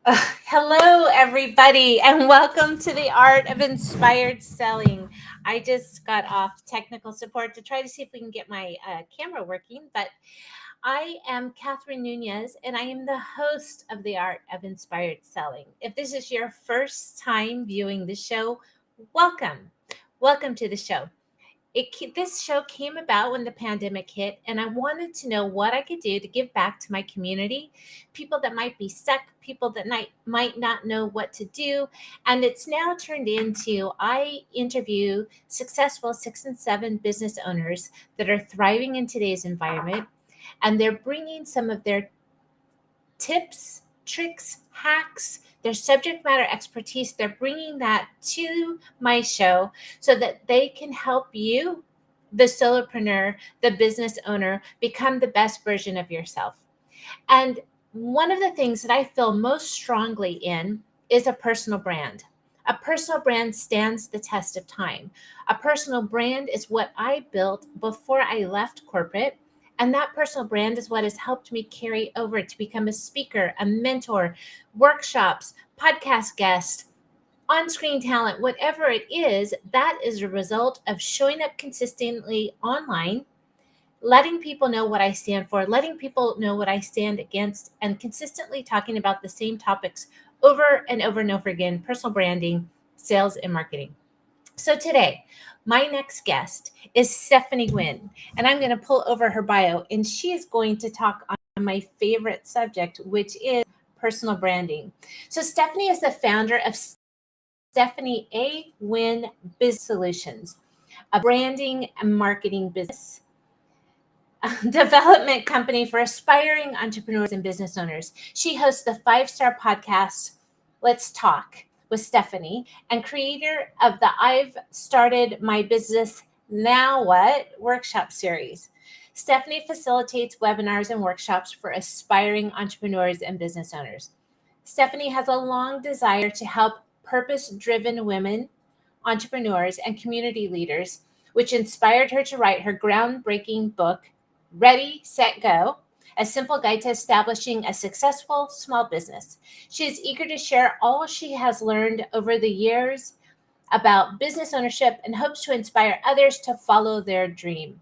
Hello, everybody, and welcome to the Art of Inspired Selling. I just got off technical support to try to see if we can get my camera working, but I am Catherine Nunez, and I am the host of the Art of Inspired Selling. If this is your first time viewing the show, welcome. Welcome to the show. This show came about when the pandemic hit, and I wanted to know what I could do to give back to my community, people that might be stuck, people that might not know what to do. And it's now turned into I interview successful 6 and 7 business owners that are thriving in today's environment, and they're bringing some of their tips, tricks, hacks, their subject matter expertise. They're bringing that to my show so that they can help you, the solopreneur, the business owner, become the best version of yourself. And one of the things that I feel most strongly in is a personal brand. A personal brand stands the test of time. A personal brand is what I built before I left corporate. And that personal brand is what has helped me carry over to become a speaker, a mentor, workshops, podcast guest, on screen talent, whatever it is. That is a result of showing up consistently online, letting people know what I stand for, letting people know what I stand against, and consistently talking about the same topics over and over and over again: personal branding, sales, and marketing. So today, my next guest is Stephanie Wynn, and I'm going to pull over her bio, and she is going to talk on my favorite subject, which is personal branding. So Stephanie is the founder of Stephanie A. Wynn Business Solutions, a branding and marketing business development company for aspiring entrepreneurs and business owners. She hosts the 5-star podcast, Let's Talk with Stephanie, and creator of the I've Started My Business Now What workshop series. Stephanie facilitates webinars and workshops for aspiring entrepreneurs and business owners. Stephanie has a long desire to help purpose driven women, entrepreneurs, and community leaders, which inspired her to write her groundbreaking book, Ready, Set, Go, a simple guide to establishing a successful small business. She is eager to share all she has learned over the years about business ownership and hopes to inspire others to follow their dream.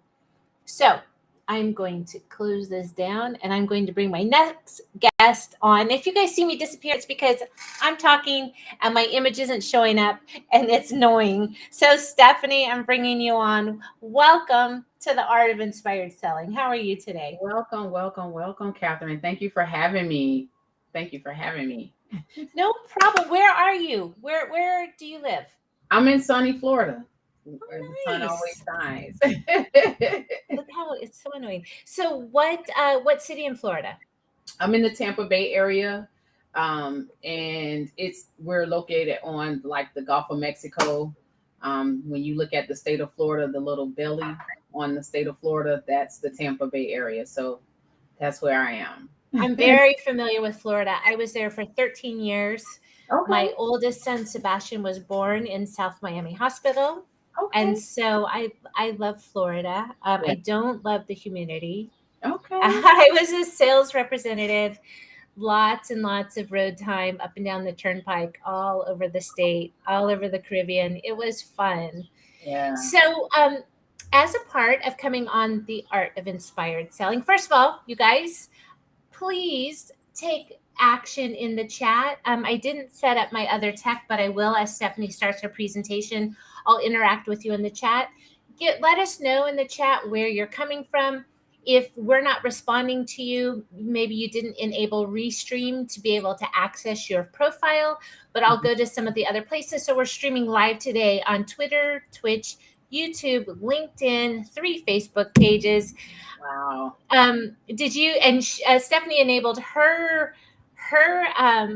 So, I'm going to close this down and I'm going to bring my next guest on. If you guys see me disappear, it's because I'm talking and my image isn't showing up and it's annoying. So, Stephanie, I'm bringing you on. Welcome to the Art of Inspired Selling. How are you today? Welcome, welcome, welcome, Catherine. Thank you for having me. Thank you for having me. No problem. Where are you? Where do you live? I'm in sunny Florida, where the Oh, sun always nice. shines. Look how it's so annoying. So, what city in Florida? I'm in the Tampa Bay area, and it's we're located on like the Gulf of Mexico. When you look at the state of Florida, the little belly on the state of Florida, that's the Tampa Bay area. So that's where I am. I'm very familiar with Florida. I was there for 13 years. Okay, My oldest son Sebastian was born in South Miami Hospital, and okay, so I love Florida. yeah, I don't love the humidity. okay. I was a sales representative, lots and lots of road time up and down the turnpike, all over the state, all over the Caribbean. It was fun. Yeah. So, as a part of coming on the Art of Inspired Selling, first of all, you guys, please take action in the chat. I didn't set up my other tech, but I will as Stephanie starts her presentation. I'll interact with you in the chat. Let us know in the chat where you're coming from. If we're not responding to you, maybe you didn't enable Restream to be able to access your profile, but I'll go to some of the other places. So we're streaming live today on Twitter, Twitch, YouTube, LinkedIn, 3 Facebook pages. Wow. Did you and Stephanie enabled her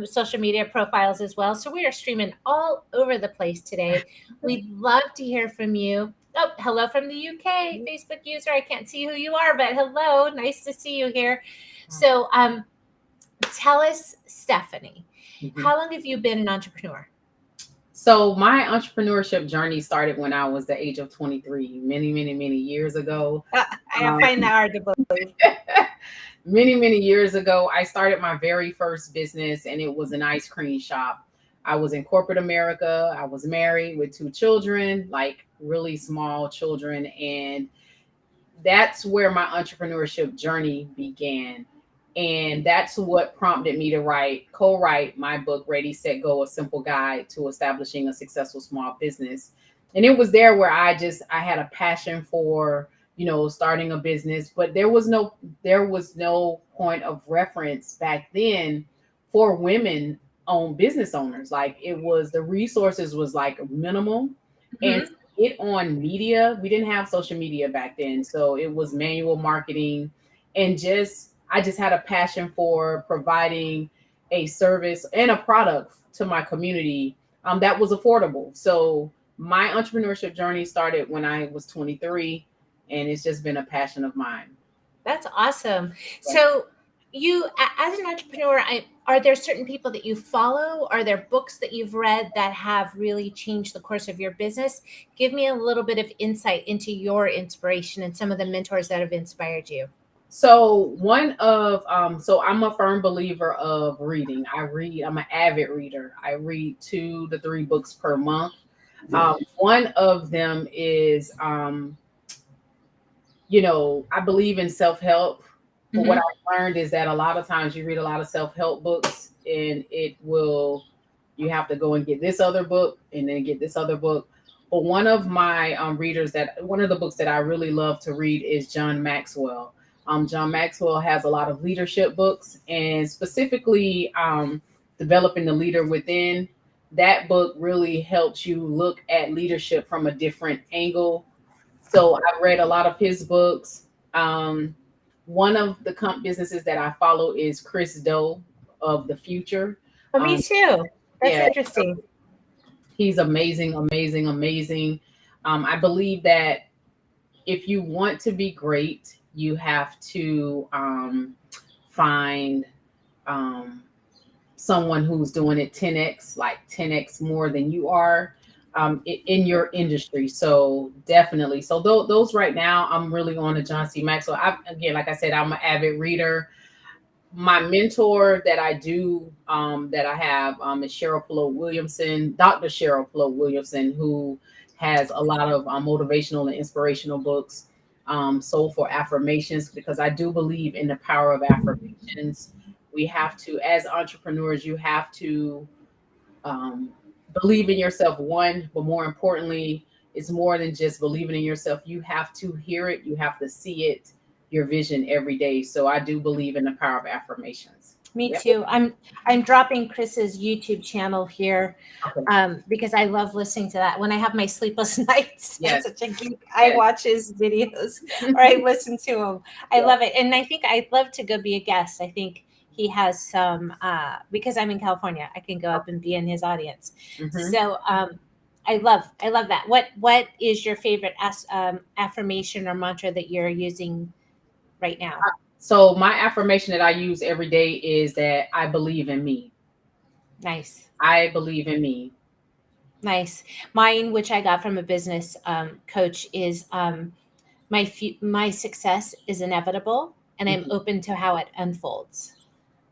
social media profiles as well, so we are streaming all over the place today. We'd love to hear from you. Oh, hello from the UK Facebook user. I can't see who you are, but hello, nice to see you here. So tell us, Stephanie, Mhm. how long have you been an entrepreneur? So my entrepreneurship journey started when I was the age of 23, many, many, many years ago. I Um, find that hard to believe. many, many years ago, I started my very first business, and it was an ice cream shop. I was in corporate America. I was married with two children, like really small children. And that's where my entrepreneurship journey began. And that's what prompted me to co-write my book, Ready, Set, Go, A Simple Guide to Establishing a Successful Small Business. And it was there where I had a passion for, starting a business, but there was no point of reference back then for women owned business owners. Like the resources was like minimal. And Mhm. it on media. We didn't have social media back then, so it was manual marketing, and just I just had a passion for providing a service and a product to my community that was affordable. So my entrepreneurship journey started when I was 23, and it's just been a passion of mine. That's awesome. Yeah. So, as an entrepreneur, are there certain people that you follow? Are there books that you've read that have really changed the course of your business? Give me a little bit of insight into your inspiration and some of the mentors that have inspired you. So I'm a firm believer of reading. I'm an avid reader. I read 2 to 3 books per month. One of them is I believe in self help. But what Hmm. I learned is that a lot of times you read a lot of self help books, and you have to go and get this other book and then get this other book. But one of the books that I really love to read is John Maxwell. John Maxwell has a lot of leadership books, and specifically developing the leader within. That book really helps you look at leadership from a different angle. So I read a lot of his books. Um, One of the businesses that I follow is Chris Doe of the Future. Oh, me Um, too. That's yeah, interesting. he's amazing, amazing, amazing. I believe that if you want to be great, you have to find um, someone who's doing it 10x, like 10x more than you are in your industry. So definitely. So those right now, I'm really on to John C. Maxwell. Again, like I said, I'm an avid reader. My mentor that I have is Cheryl Pillow Williamson, Dr. Cheryl Pillow Williamson, who has a lot of motivational and inspirational books. So for affirmations, because I do believe in the power of affirmations. We have to, as entrepreneurs, you have to um, believe in yourself, one, but more importantly, it's more than just believing in yourself. You have to hear it, you have to see it, your vision every day. So I do believe in the power of affirmations. Me Yep. too. I'm dropping Chris's YouTube channel here Okay. because I love listening to that. When I have my sleepless nights, I'm Yes. such a geek. I Yes. watch his videos or I listen to him. I Yes. love it, and I think I'd love to go be a guest. I think he has some because I'm in California. I can go up and be in his audience. Mhm. So I love that. What is your favorite affirmation or mantra that you're using right now? So my affirmation that I use every day is that I believe in me. Nice. I believe in me. Nice. Mine, which I got from a business coach, is my success is inevitable, and I'm Mhm. open to how it unfolds.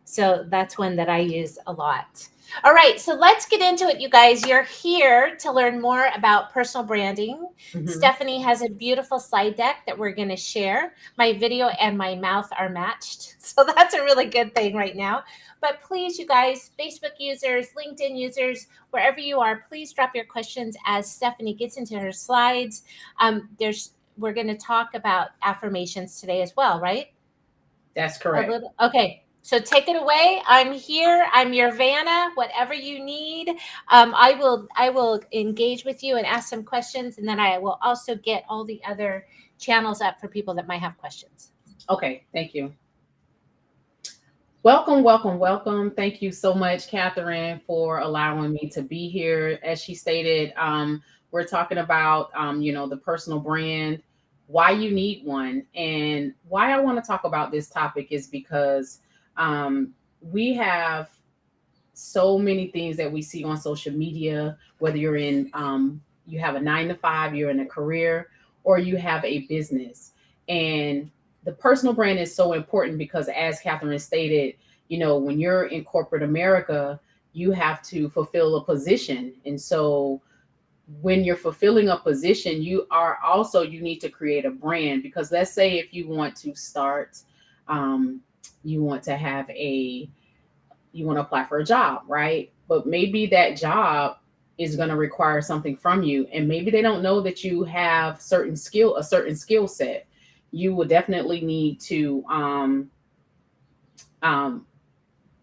So that's one that I use a lot. All right, so let's get into it, you guys. You're here to learn more about personal branding. Mhm. Stephanie has a beautiful slide deck that we're going to share. My video and my mouth are matched. So that's a really good thing right now. But please, you guys, Facebook users, LinkedIn users, wherever you are, please drop your questions as Stephanie gets into her slides. We're going to talk about affirmations today as well, right? That's A correct. little. Okay. So take it away. I'm here. I'm your Vanna. Whatever you need, I will engage with you and ask some questions, and then I will also get all the other channels up for people that might have questions. Okay. Thank you. Welcome, welcome, welcome. Thank you so much, Catherine, for allowing me to be here. As she stated, we're talking about, the personal brand, why you need one. And why I want to talk about this topic is because we have so many things that we see on social media, whether you're in, you have a 9 to 5, you're in a career, or you have a business. And the personal brand is so important because, as Catherine stated, when you're in corporate America, you have to fulfill a position. And so when you're fulfilling a position, you need to create a brand, because let's say if you want to start, you want to have you want to apply for a job, right? But maybe that job is going to require something from you, and maybe they don't know that you have a certain skill set. You will definitely need to um,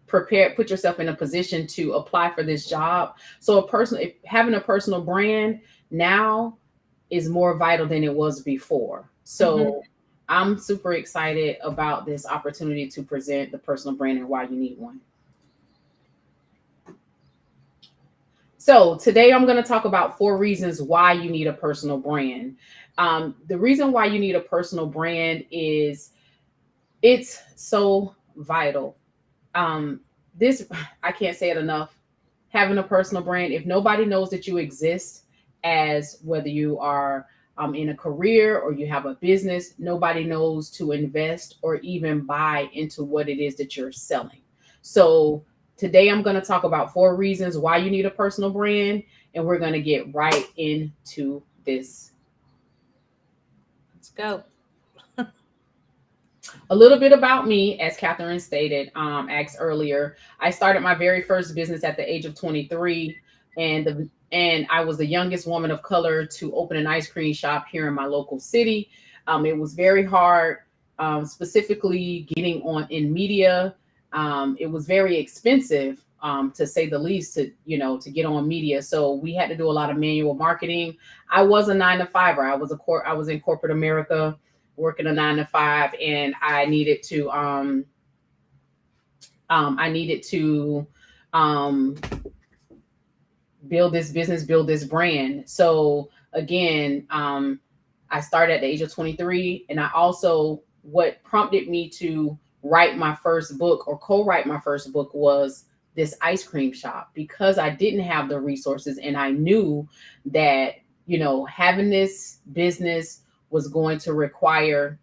put yourself in a position to apply for this job. So having a personal brand now is more vital than it was before. So I'm super excited about this opportunity to present the personal brand and why you need one. So today I'm going to talk about 4 reasons why you need a personal brand. The reason why you need a personal brand is it's so vital. This, I can't say it enough. Having a personal brand, if nobody knows that you exist, as whether you are in a career or you have a business, nobody knows to invest or even buy into what it is that you're selling. So today I'm going to talk about 4 reasons why you need a personal brand, and we're going to get right into this. Let's go. A little bit about me, as Catherine stated, asked earlier. I started my very first business at the age of 23, and I was the youngest woman of color to open an ice cream shop here in my local city. It was very hard, specifically getting on in media. It was very expensive, to say the least, to get on media. So we had to do a lot of manual marketing. I was a 9 to 5er. I was in corporate America, working a 9 to 5, and I needed to build this business, build this brand. So again, I started at the age of 23, and what prompted me to write my first book or co-write my first book was this ice cream shop, because I didn't have the resources, and I knew that having this business was going to require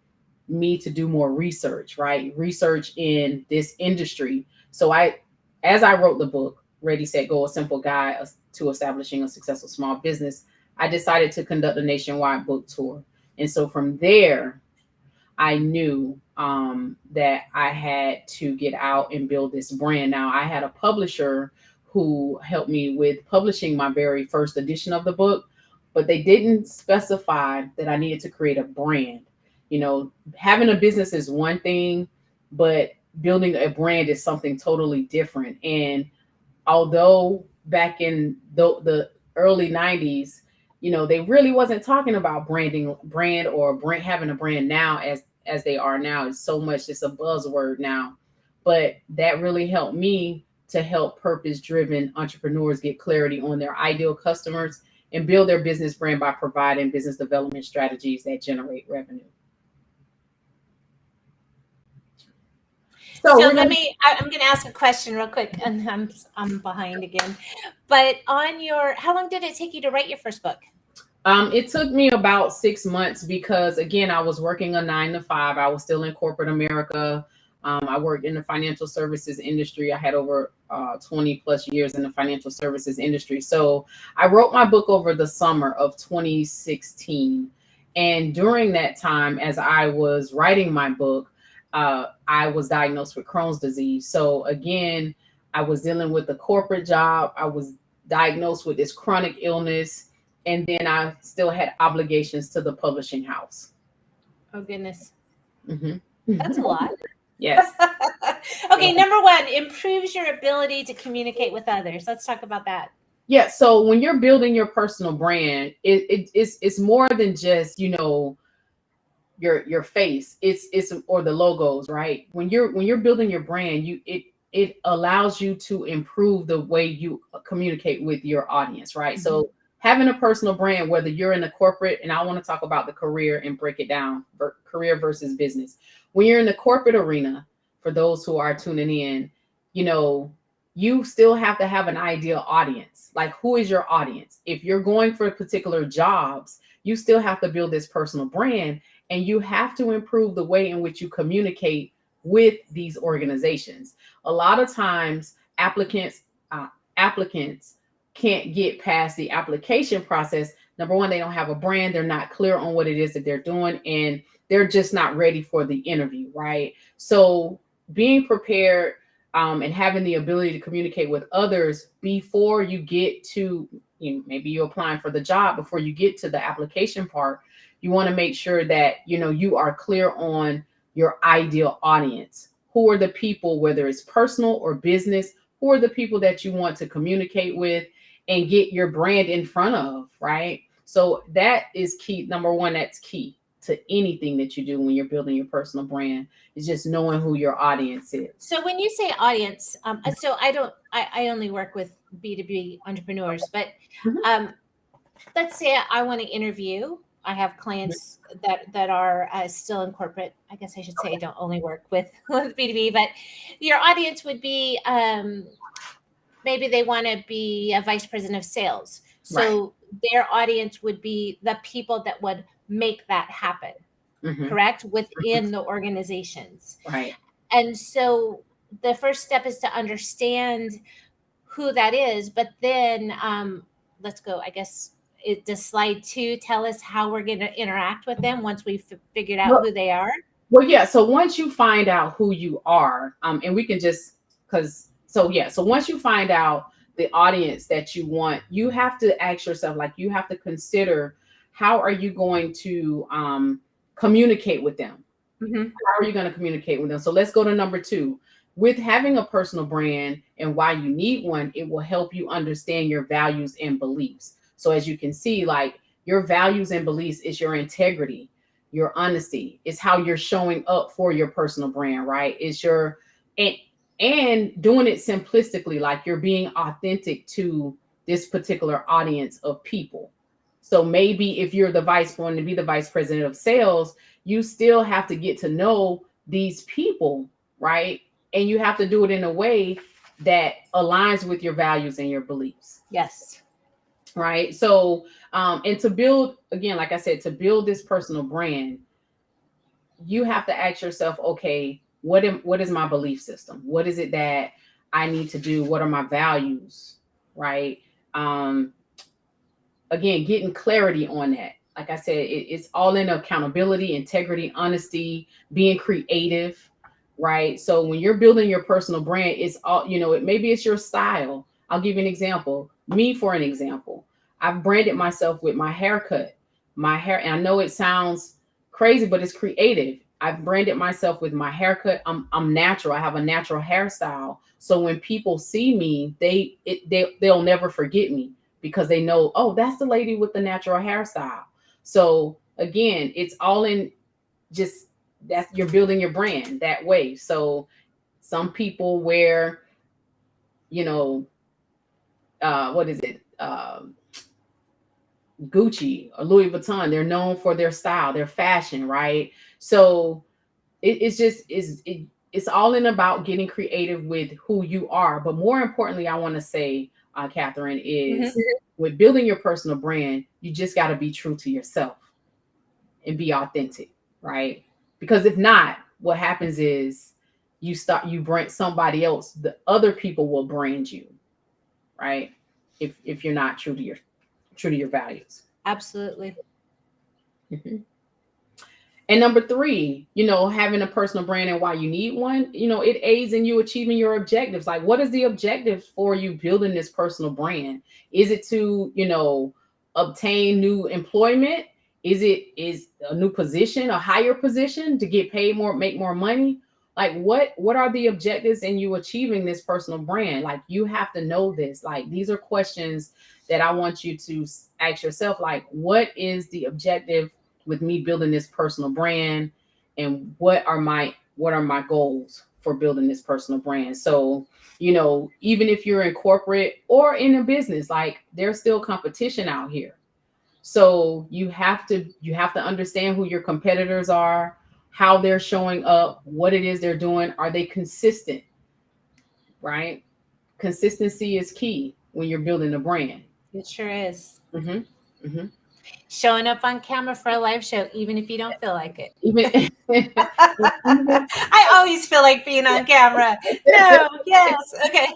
me to do more research, right? Research in this industry. So as I wrote the book, Ready, Set, Go, A Simple Guide to Establishing a Successful Small Business, I decided to conduct a nationwide book tour. And so from there, I knew that I had to get out and build this brand. Now, I had a publisher who helped me with publishing my very first edition of the book, but they didn't specify that I needed to create a brand. Having a business is one thing, but building a brand is something totally different. And although back in the early 90s, they really wasn't talking about having a brand now as they are now. It's so much, it's a buzzword now. But that really helped me to help purpose-driven entrepreneurs get clarity on their ideal customers and build their business brand by providing business development strategies that generate revenue. So I'm going to ask a question real quick, and I'm behind again. But how long did it take you to write your first book? It took me about 6 months, because again, I was working a 9 to 5. I was still in corporate America. I worked in the financial services industry. I had over 20 plus years in the financial services industry. So I wrote my book over the summer of 2016. And during that time, as I was writing my book, I was diagnosed with Crohn's disease. So again, I was dealing with a corporate job. I was diagnosed with this chronic illness. And then I still had obligations to the publishing house. Oh, goodness. Mm-hmm. That's a lot. Yes. Okay, number 1, improves your ability to communicate with others. Let's talk about that. Yeah. So when you're building your personal brand, it's more than just, your face. It's or the logos, right? When you're building your brand, it allows you to improve the way you communicate with your audience, right? Mm-hmm. So having a personal brand, whether you're in the corporate, and I want to talk about the career and break it down, career versus business. When you're in the corporate arena, for those who are tuning in, you still have to have an ideal audience. Like, who is your audience? If you're going for particular jobs, you still have to build this personal brand, and you have to improve the way in which you communicate with these organizations. A lot of times, applicants can't get past the application process. Number one, they don't have a brand. They're not clear on what it is that they're doing, and they're just not ready for the interview, right? So being prepared, and having the ability to communicate with others before you get to, maybe you're applying for the job, before you get to the application part, you want to make sure that you are clear on your ideal audience. Who are the people, whether it's personal or business, who are the people that you want to communicate with and get your brand in front of, right? So that is key. Number one, that's key to anything that you do when you're building your personal brand, is just knowing who your audience is. So when you say audience, so I only work with B2B entrepreneurs, but Mhm. um, let's say I want to interview. I have clients that are still in corporate. I guess I should say I don't only work with, with B2B, but your audience would be maybe they want to be a vice president of sales. Right. So their audience would be the people that would make that happen, Hmm. correct? Within the organizations. Right. And so the first step is to understand who that is, but then let's go, I guess. Does slide 2 tell us how we're going to interact with them once we've figured out Well, who they are? well, yeah. So once you find out who you are, and we can just, because, so yeah. So once you find out the audience that you want, you have to ask yourself, like, you have to consider, how are you going to communicate with them? Mm-hmm. How are you going to communicate with them? So let's go to number 2. With having a personal brand and why you need one, it will help you understand your values and beliefs. So as you can see, like, your values and beliefs is your integrity, your honesty, is how you're showing up for your personal brand, right? It's your, and doing it simplistically, like you're being authentic to this particular audience of people. So maybe if you're going to be the vice president of sales, you still have to get to know these people, right? And you have to do it in a way that aligns with your values and your beliefs, Yes. right? So, and to build, again, like I said, to build this personal brand, you have to ask yourself, okay, what is my belief system? What is it that I need to do? What are my values, right? Um, Again, getting clarity on that. Like I said, it's all in accountability, integrity, honesty, being creative, right? So when you're building your personal brand, it's all, maybe it's your style. I'll give you an example. Me, for an example, I've branded myself with my haircut. My hair, and I know it sounds crazy, but it's creative. I've branded myself with my haircut. I'm natural. I have a natural hairstyle. So when people see me, they'll never forget me, because they know, oh, that's the lady with the natural hairstyle. So again, it's all in, just, that's, you're building your brand that way. So some people wear, you know, what is it? Gucci or Louis Vuitton. They're known for their style, their fashion, right? So it's just it's all in about getting creative with who you are. But more importantly, I want to say, Catherine, is Mm-hmm. with building your personal brand, you just got to be true to yourself and be authentic, right? Because if not, what happens is you brand somebody else, the other people will brand you, right? If you're not true to your values. Absolutely. Mhm. And number 3, having a personal brand and why you need one, it aids in you achieving your objectives. Like, what is the objective for you building this personal brand? Is it to, obtain new employment? Is a new position, a higher position, to get paid more, make more money? Like, what are the objectives in you achieving this personal brand? Like, you have to know this. Like, these are questions that I want you to ask yourself. Like, what is the objective with me building this personal brand, and what are my goals for building this personal brand? So, even if you're in corporate or in a business, like, there's still competition out here. So you have to understand who your competitors are, how they're showing up, what it is they're doing, are they consistent, right? Consistency is key when you're building a brand. It sure is. Mm-hmm. Mm-hmm. Showing up on camera for a live show, even if you don't feel like it. Even, even I always feel like being on camera. No, yes, okay.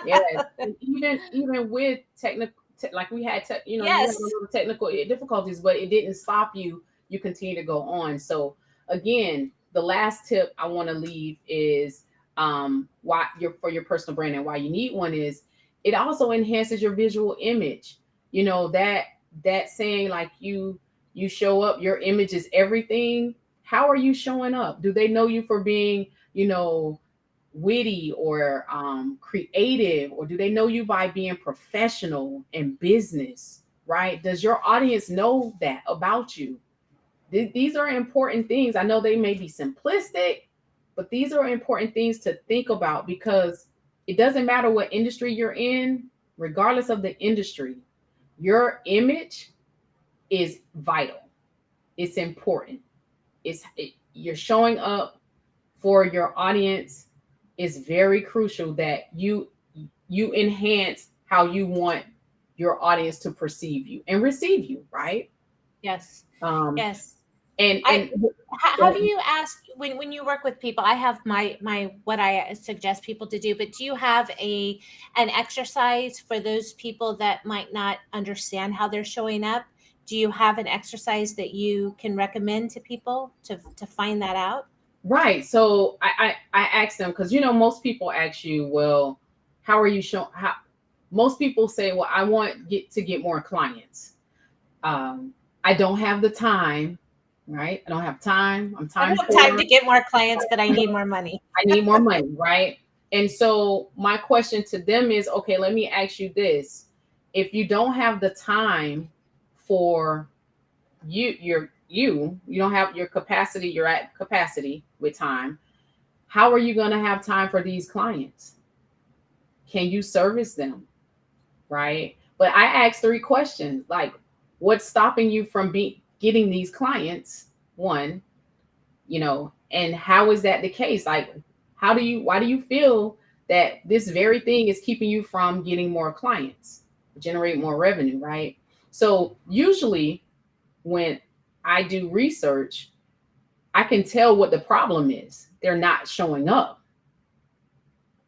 yes, and even with technical, like we had, you had a Yes. little technical difficulties, but it didn't stop you. You continue to go on. So again, the last tip I want to leave is why your for your personal brand and why you need one is it also enhances your visual image. You know that saying like you show up, your image is everything. How are you showing up? Do they know you for being, witty or creative, or do they know you by being professional in business? Right? Does your audience know that about you? These are important things. I know they may be simplistic, but these are important things to think about because it doesn't matter what industry you're in, regardless of the industry, your image is vital. It's important. You're showing up for your audience is very crucial that you enhance how you want your audience to perceive you and receive you, right? Yes. Um, Yes. and I have you asked when you work with people, I have my what I suggest people to do, but do you have an exercise for those people that might not understand how they're showing up? Do you have an exercise that you can recommend to people to find that out? right. So I asked them because most people ask you, well, how are you showing? How most people say, well, I want get more clients. Um, I don't have the time, right? I don't have time. I'm I time don't have time poor. to get more clients, but I need more money. I need more money, right? And so my question to them is, okay, let me ask you this. If you don't have the time for you don't have your capacity, you're at capacity with time, how are you going to have time for these clients? Can you service them, right? But I asked 3 questions, like what's stopping you from getting these clients? One, and how is that the case? Like why do you feel that this very thing is keeping you from getting more clients, generate more revenue, right? So usually when I do research, I can tell what the problem is. They're not showing up.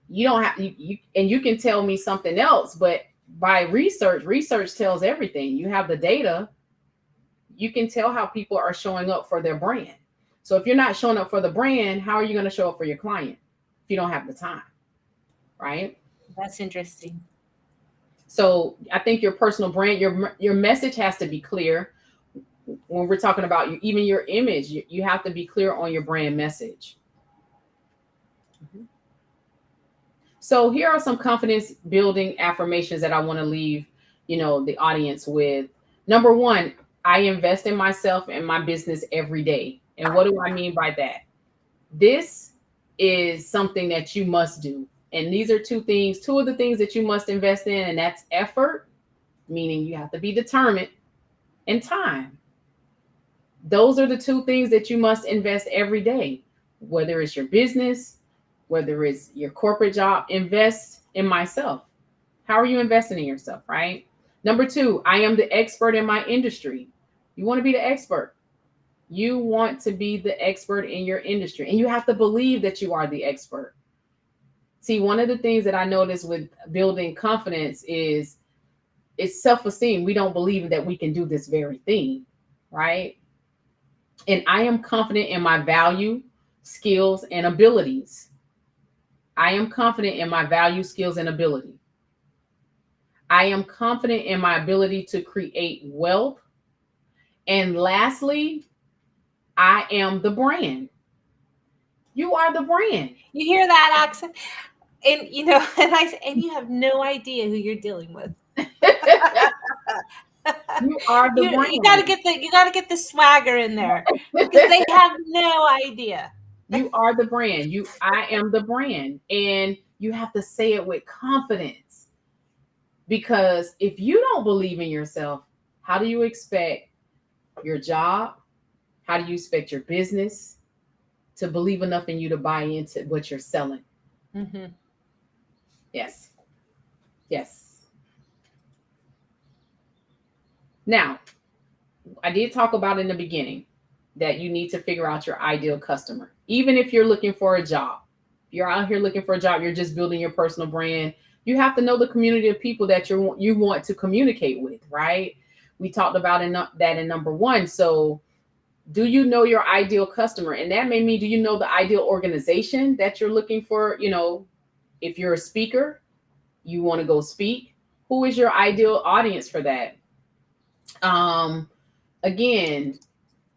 You don't have and you can tell me something else, but by research tells everything. You have the data, you can tell how people are showing up for their brand. So if you're not showing up for the brand, how are you going to show up for your client if you don't have the time? Right? That's interesting. So I think your personal brand, your message has to be clear. When we're talking about even your image, you have to be clear on your brand message. Mm-hmm. So here are some confidence building affirmations that I want to leave, the audience with. Number 1, I invest in myself and my business every day. And what do I mean by that? This is something that you must do. And these are two of the things that you must invest in, and that's effort, meaning you have to be determined, and time. Those are the 2 things that you must invest every day, whether it's your business, whether it's your corporate job. Invest in myself. How are you investing in yourself, right? Number 2, I am the expert in my industry. You want to be the expert. You want to be the expert in your industry, and you have to believe that you are the expert. See, one of the things that I noticed with building confidence is it's self-esteem. We don't believe that we can do this very thing, right? And I am confident in my value, skills, and abilities. I am confident in my value, skills, and ability. I am confident in my ability to create wealth. And lastly, I am the brand. You are the brand. You hear that accent? And and you have no idea who you're dealing with. You are the You gotta brand. get the swagger in there because they have no idea. You are the brand. I am the brand. And you have to say it with confidence. Because if you don't believe in yourself, how do you expect your job? How do you expect your business to believe enough in you to buy into what you're selling? Mm-hmm. Yes. Yes. Now, I did talk about in the beginning that you need to figure out your ideal customer. Even if you're looking for a job, you're out here looking for a job, you're just building your personal brand. You have to know the community of people that you want to communicate with, right? We talked about that in number one. So, do you know your ideal customer? And that may mean, do you know the ideal organization that you're looking for? If you're a speaker, you want to go speak. Who is your ideal audience for that? Um, Again,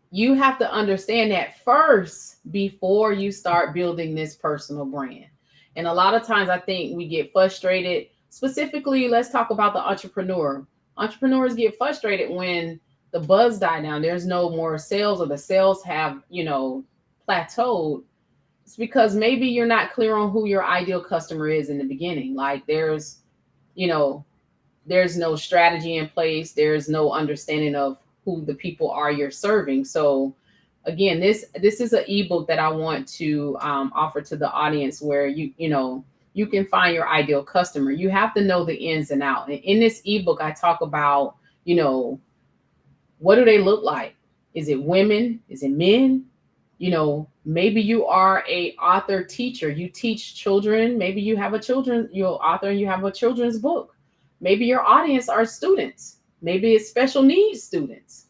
you have to understand that first before you start building this personal brand. And a lot of times I think we get frustrated. Specifically, let's talk about the entrepreneur. Entrepreneurs get frustrated when the buzz die down. There's no more sales, or the sales have, plateaued. It's because maybe you're not clear on who your ideal customer is in the beginning. Like you know, there's no strategy in place. There's no understanding of who the people are you're serving. So again, this is an ebook that I want to offer to the audience, where you can find your ideal customer. You have to know the ins and out. And in this ebook, I talk about, what do they look like? Is it women? Is it men? Maybe you are a author teacher. You teach children. Maybe you're author and you have a children's book. Maybe your audience are students. Maybe it's special needs students,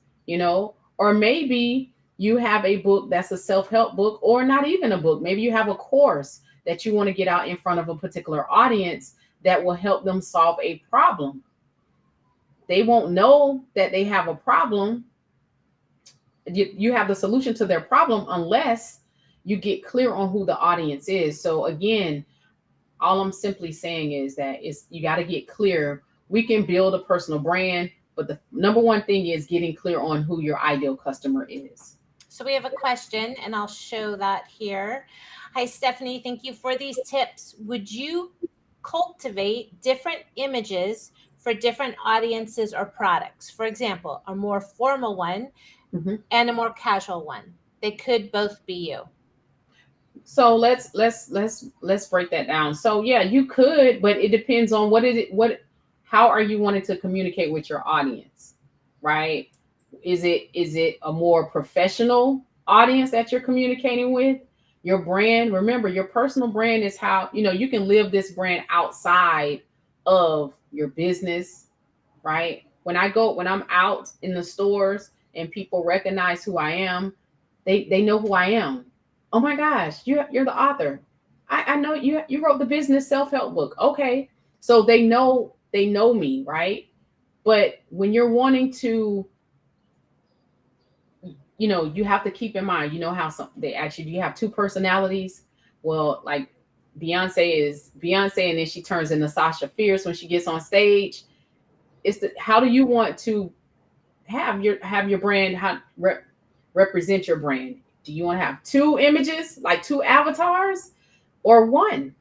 or maybe you have a book that's a self-help book, or not even a book. Maybe you have a course that you want to get out in front of a particular audience that will help them solve a problem. They won't know that they have a problem. You have the solution to their problem unless you get clear on who the audience is. So again, all I'm simply saying is that you got to get clear. We can build a personal brand, but the number one thing is getting clear on who your ideal customer is. So we have a question, and I'll show that here. Hi, Stephanie. Thank you for these tips. Would you cultivate different images for different audiences or products? For example, a more formal one Mm-hmm. and a more casual one. They could both be you. So let's break that down. So yeah, you could, but it depends on how are you wanting to communicate with your audience, right? Is it a more professional audience that you're communicating with? Your brand, remember, your personal brand is how, you can live this brand outside of your business, right? When I'm out in the stores and people recognize who I am, they know who I am. Oh my gosh, you're the author. I know you wrote the business self-help book. Okay. So they know me, right? But when you're wanting to, you have to keep in mind, how they actually, do you have two personalities? Well, like Beyonce is Beyonce, and then she turns into Sasha Fierce when she gets on stage. How do you want to have your brand, represent your brand? Do you want to have two images, like two avatars, or one?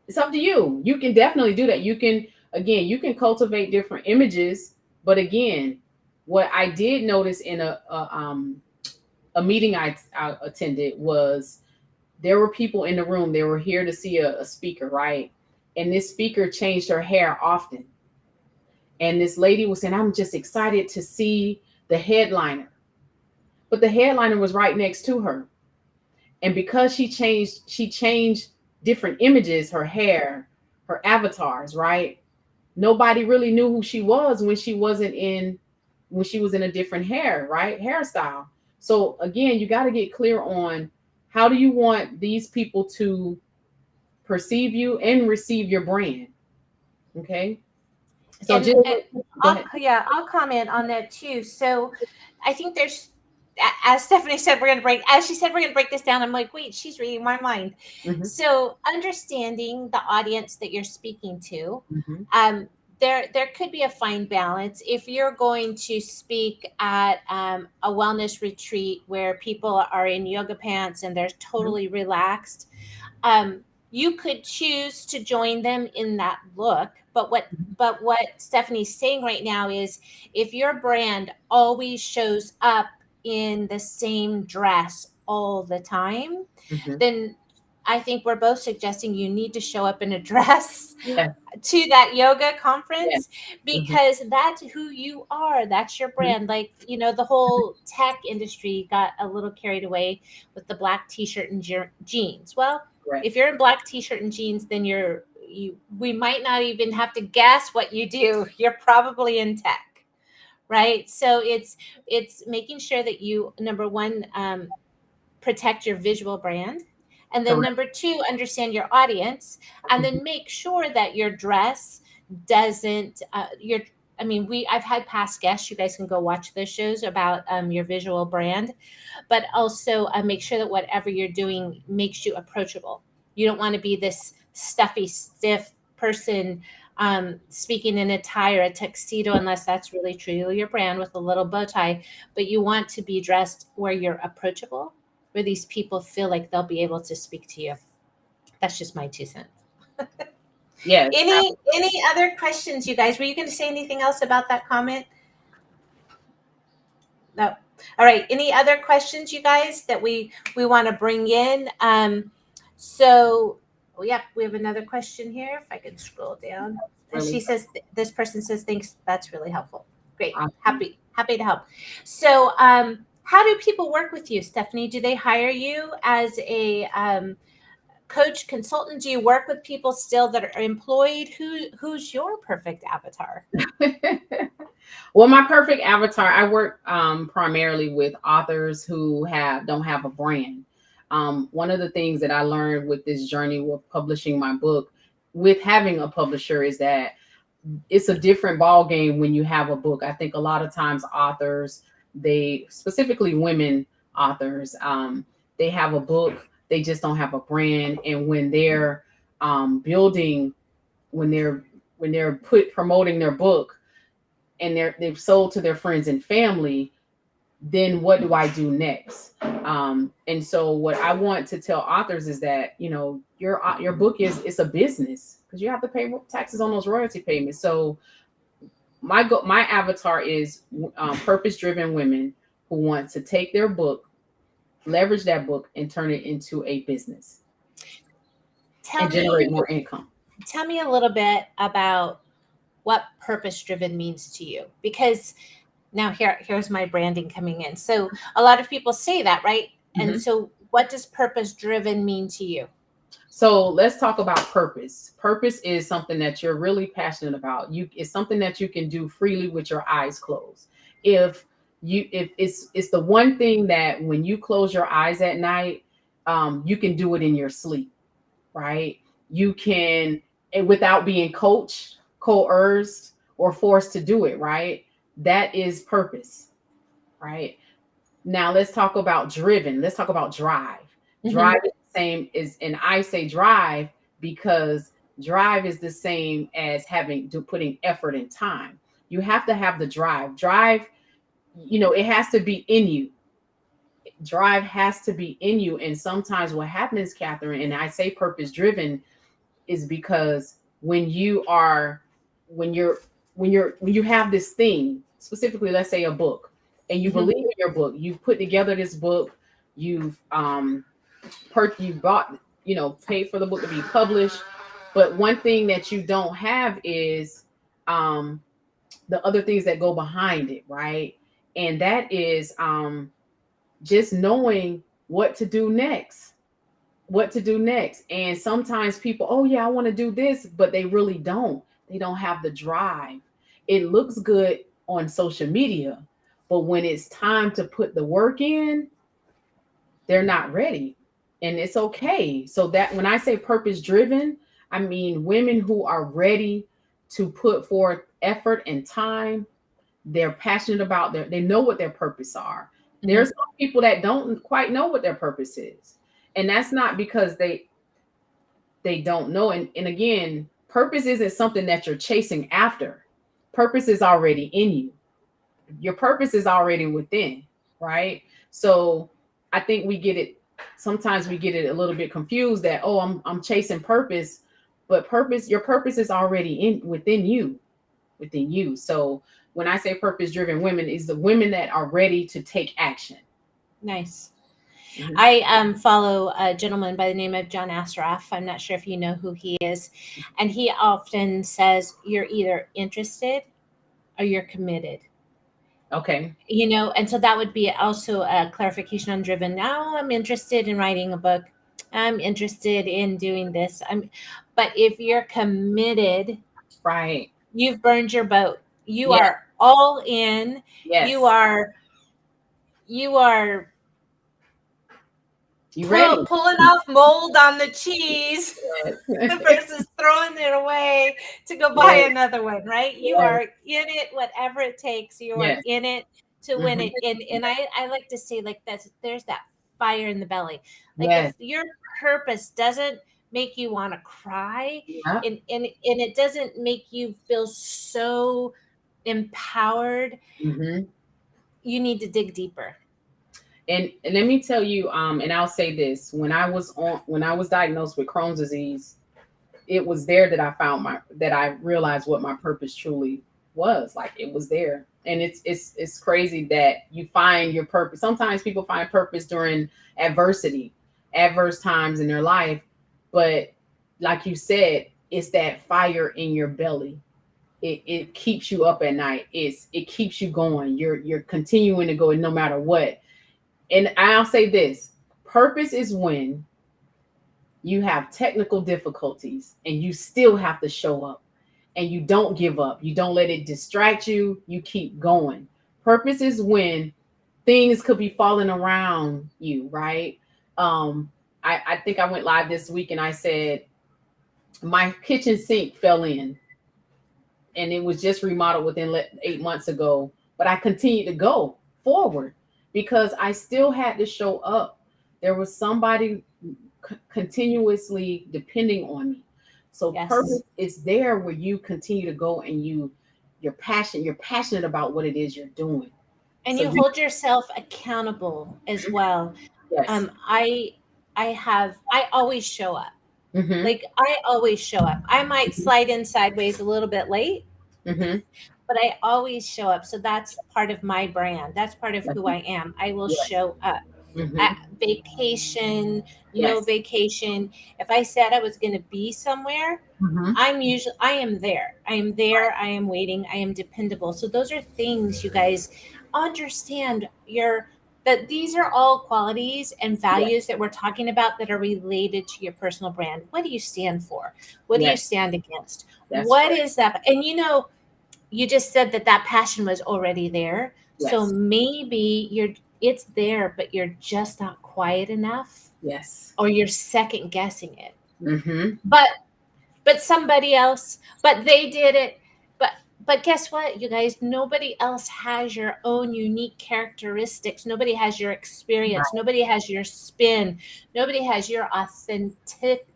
It's up to you. You can definitely do that. You can cultivate different images, but again, what I did notice in a meeting I attended was there were people in the room. They were here to see a speaker, right? And this speaker changed her hair often. And this lady was saying, "I'm just excited to see the headliner." But the headliner was right next to her. And because she changed different images, her hair, her avatars, right? Nobody really knew who she was when she was in a different hairstyle. So again, you got to get clear on how do you want these people to perceive you and receive your brand. Okay. So just And go ahead. I'll comment on that too. So I think as Stephanie said, as she said, we're going to break this down. I'm like, wait, she's reading my mind. Hmm. So understanding the audience that you're speaking to, Hmm. um, there could be a fine balance. If you're going to speak at a wellness retreat where people are in yoga pants and they're totally relaxed, um, you could choose to join them in that look. But what Stephanie's saying right now is, if your brand always shows up in the same dress all the time, Hmm. then I think we're both suggesting you need to show up in a dress Yeah. to that yoga Yeah. conference, Mhm. because that's who you are. That's your Mhm. brand. Like, the whole tech industry got a little carried away with the black t-shirt and jeans. Well, Right. if you're in black t-shirt and jeans, then we might not even have to guess what you do. You're probably in tech, right? So it's making sure that you, number one, protect your visual brand, and then Correct. number two, understand your audience, and Mhm. then make sure that your dress doesn't your I mean, I've had past guests, you guys can go watch those shows about your visual brand, but also make sure that whatever you're doing makes you approachable. You don't want to be this stuffy, stiff person speaking in a tie or a tuxedo, unless that's really truly your brand, with a little bow tie. But you want to be dressed where you're approachable, where these people feel like they'll be able to speak to you. That's just my 2 cents. Yes. Any other questions, you guys? Were you going to say anything else about that comment? No. All right. Any other questions, you guys, that we want to bring in? So, oh yeah, we have another question here. If I could scroll down, and she Really says, this person says, thanks. That's really helpful. Great. awesome. Happy to help. So, how do people work with you, Stephanie? Do they hire you as a coach, consultant? Do you work with people still that are employed? Who's your perfect avatar? Well, my perfect avatar, I work primarily with authors who don't have a brand. One of the things that I learned with this journey with publishing my book, with having a publisher, is that it's a different ball game when you have a book. I think a lot of times authors, they specifically women authors, they have a book, they just don't have a brand, and when they're building, when they're promoting their book, and they've sold to their friends and family, then what do I do next? And so what I want to tell authors is that, your book it's a business, because you have to pay taxes on those royalty payments. So my avatar is purpose driven women who want to take their book, leverage that book, and turn it into a business Tell and me generate more income. tell me a little bit about what purpose driven means to you, because now here's my branding coming in. So a lot of people say that, right? And Mhm. so what does purpose driven mean to you? So let's talk about purpose. Purpose is something that you're really passionate about. It's something that you can do freely with your eyes closed. If if it's the one thing that when you close your eyes at night, you can do it in your sleep, right? You can, and without being coerced, or forced to do it, right? That is purpose, right? Now let's talk about driven. Let's talk about drive. Mm-hmm. Drive is the same as, and I say drive because drive is the same as putting effort and time. You have to have the drive. Drive, it has to be in you. Drive has to be in you. And sometimes what happens, Catherine, and I say purpose driven, is because when you're when you have this thing, specifically, let's say a book, and you Mm-hmm. believe in your book, you've put together this book, you've you bought, paid for the book to be published, but one thing that you don't have is um the other things that go behind it, right? And that is just knowing what to do next. And sometimes people, oh yeah, I want to do this, but they really don't. They don't have the drive. It looks good on social media, but when it's time to put the work in, they're not ready. And it's okay. So that when I say purpose driven, I mean women who are ready to put forth effort and time. They're passionate about they know what their purpose are. There's Mm-hmm. some people that don't quite know what their purpose is. And that's not because they don't know. And again, purpose isn't something that you're chasing after. Purpose is already in you. Your purpose is already within, right? So I think sometimes we get it a little bit confused that, oh, I'm chasing purpose, but your purpose is already within you. So when I say purpose driven women, is the women that are ready to take action. Nice. Mhm. I follow a gentleman by the name of John Assaraf. I'm not sure if you know who he is. And he often says, you're either interested or you're committed. Okay. And so that would be also a clarification on driven. Now I'm interested in writing a book. I'm interested in doing this. But if you're committed, Right. you've burned your boat. You Yes. are all in. You Yes. are you are You ready? pulling off mold on the cheese Yes. versus throwing it away to go buy Yes. another one, right? You Yes. are in it, whatever it takes. You are Yes. in it to win Hmm. it. And I like to say, like, there's that fire in the belly. Like, if Yes. your purpose doesn't make you want to cry, Yeah. and it doesn't make you feel so empowered, Hmm. you need to dig deeper. And let me tell you, and I'll say this: when I was diagnosed with Crohn's disease, it was there that I realized what my purpose truly was. Like, it was there. And it's crazy that you find your purpose. Sometimes people find purpose during adversity, adverse times in their life, but like you said, it's that fire in your belly. It keeps you up at night. It keeps you going. You're continuing to go no matter what. And I'll say this: purpose is when you have technical difficulties and you still have to show up, and you don't give up. You don't let it distract you. You keep going. Purpose is when things could be falling around you, right? I think I went live this week and I said my kitchen sink fell in, and it was just remodeled within 8 months ago. But I continued to go forward because I still had to show up. There was somebody continuously depending on me. So Yes. purpose is there where you continue to go, and you're passionate about what it is you're doing. And So you you hold yourself accountable as well. yes. um i I always show up. Mm-hmm. Like, I always show up. I might slide in sideways a little bit late, Mm-hmm. but I always show up. So that's part of my brand. That's part of who I am. I will Yes. show up. At Mm-hmm. vacation, no Yes. vacation. If I said I was going to be somewhere, Mm-hmm. I am there. I am there. I am waiting. I am dependable. So those are things, you guys understand, that these are all qualities and Yes. values that we're talking about that are related to your personal brand. What do you stand for? What do you Yes. stand against? That's What right. is that? And you just said that passion was already there. So Yes. maybe it's there, but you're just not quiet enough, Yes. or you're second guessing it. Mm-hmm. But somebody else, but they did it. But guess what, you guys? Nobody else has your own unique characteristics. Nobody has your experience. Right. Nobody has your spin. Nobody has your authentic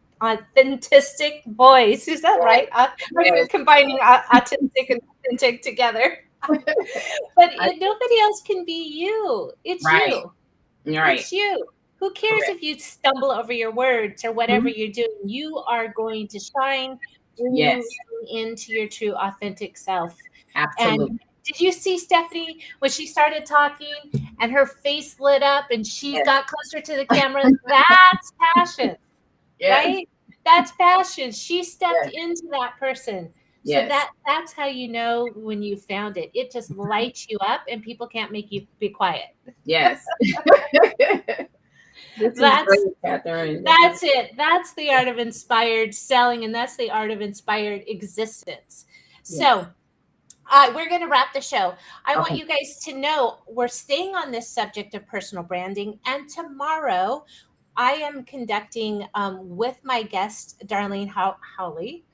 voice. Is that right? I'm even Yes. combining autistic and authentic together. But I, nobody else can be you. It's right. you. Right. It's you. Who cares Correct. if you stumble over your words or whatever Mhm. you're doing? You are going to shine when you Yes. lean into your true authentic self. And Absolutely. did you see Stephanie when she started talking and her face lit up and she Yes. got closer to the camera? That's passion, Yes. right? That's passion. She stepped Yes. into that person. So Yes. that's how you know when you found it. It just lights you up and people can't make you be quiet. Yes. This is That's great, Catherine. This is That's it. That's the art of inspired selling, and that's the art of inspired existence. yes. So, we're going to wrap the show. I want Okay. you guys to know we're staying on this subject of personal branding, and tomorrow I am conducting with my guest, Darlene Howley.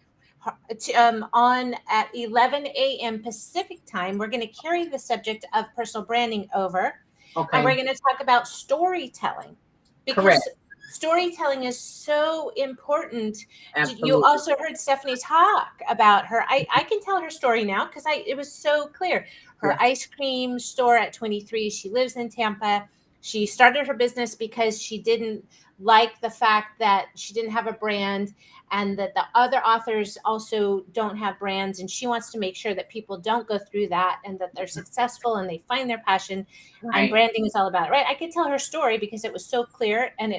On at 11 a.m. Pacific time, we're going to carry the subject of personal branding over, and we're Okay. going to talk about storytelling, Correct. because storytelling is so important. You Absolutely. also heard Stephanie talk about her. I can tell her story now because it was so clear. Her Yes. ice cream store at 23. She lives in Tampa. She started her business because she didn't like the fact that she didn't have a brand, and that the other authors also don't have brands, and she wants to make sure that people don't go through that, and that they're successful and they find their passion. And Right. branding is all about it, right? I could tell her story because it was so clear, and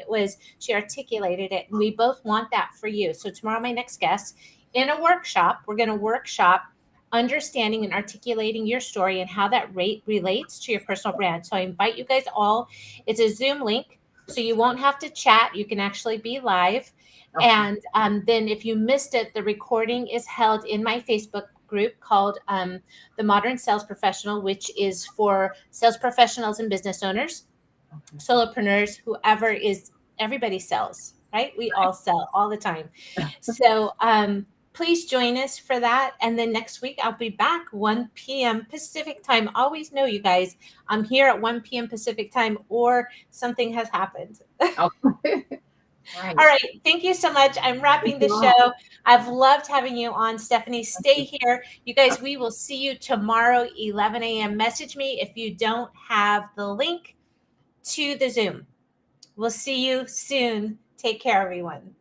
she articulated it, and we both want that for you. So tomorrow, my next guest, in a workshop, we're going to workshop understanding and articulating your story and how that rate relates to your personal brand. So I invite you guys all. It's a Zoom link, so you won't have to chat. You can actually be live. Okay. And then if you missed it, the recording is held in my Facebook group called The Modern Sales Professional, which is for sales professionals and business owners, Okay. solopreneurs, whoever is, everybody sells, right? We all sell all the time. So please join us for that. And then next week, I'll be back 1 p.m. Pacific time. Always know, you guys, I'm here at 1 p.m. Pacific time, or something has happened. Okay. Right. All right. Thank you so much. I'm Thank wrapping the you all. show. I've loved having you on, Stephanie. Stay here. You guys, we will see you tomorrow, 11 a.m. Message me if you don't have the link to the Zoom. We'll see you soon. Take care, everyone.